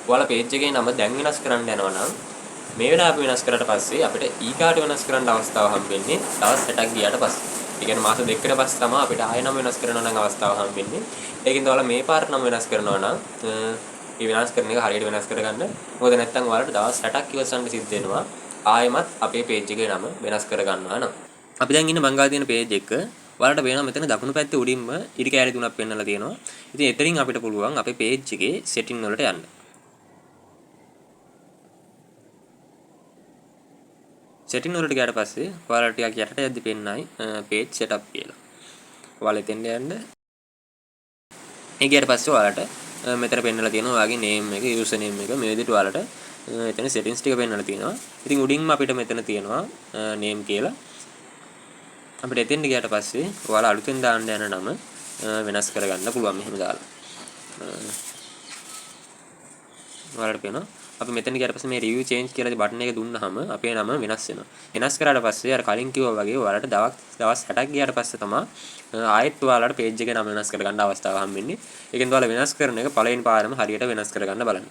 ඔයාලා page එකේ නම දැන් වෙනස් කරන්න යනවා නම් මේ වෙලාව අපි වෙනස් කරලා පස්සේ අපිට ඊගාට වෙනස් කරන්න අවස්ථාව හම්බෙන්නේ දවස් 60ක් ගියාට පස්සේ. ඒ කියන්නේ මාස දෙකකට පස්සේ තමයි අපිට ආයෙ නම වෙනස් කරනවා නම් අවස්ථාව හම්බෙන්නේ. ඒකින්ද ඔයාලා මේ පාර නම වෙනස් කරනවා නම් මේ වෙනස් කරන එක හරියට වෙනස් කරගන්න. මොකද නැත්නම් ඔයාලට දවස් 60ක් ඉවසන්න සිද්ධ වෙනවා. ආයෙමත් අපේ page එකේ නම වෙනස් කරගන්නවා නම්. අපි දැන් ඉන්න මං ගාව තියෙන page එක ඔයාලට පේනවා මෙතන දකුණු පැත්තේ උඩින්ම ඉරි කෑලි තුනක් පෙන්වලා තියෙනවා. ඉතින් එතනින් අපිට පුළුවන් අපේ page එකේ setting වලට යන්න. setting වලට ගියාට පස්සේ ඔයාලට ටිකක් යටට යද්දි පෙන්නයි page setup කියලා. ඔයාලා එතෙන්ට යන්න. ඒ ගියාට පස්සේ ඔයාලට මෙතන පෙන්නලා තියෙනවා ඔයාගේ name එක, user name එක මේ විදිහට ඔයාලට එතන settings ටික පෙන්නලා තියෙනවා. ඉතින් උඩින්ම අපිට මෙතන තියෙනවා name කියලා. අපිට එතෙන්ට ගියාට පස්සේ ඔයාලා අලුතෙන් දාන්න යන නම වෙනස් කරගන්න පුළුවන් මෙහෙම දාලා. ඔයාලට පේනවා අපි මෙතන ගියාට පස්සේ මේ review change කියලා බටන් එක දුන්නාම අපේ නම වෙනස් වෙනවා. වෙනස් කරාට පස්සේ අර කලින් කිව්වා වගේ ඔයාලට දවස් 60ක් ගියාට පස්සේ තමයි ආයෙත් ඔයාලට page එකේ නම වෙනස් කරගන්න අවස්ථාව හම්බෙන්නේ. ඒකෙන් ඔයාලා වෙනස් කරන එක පළවෙනි පාරම හරියට වෙනස් කරගන්න බලන්න.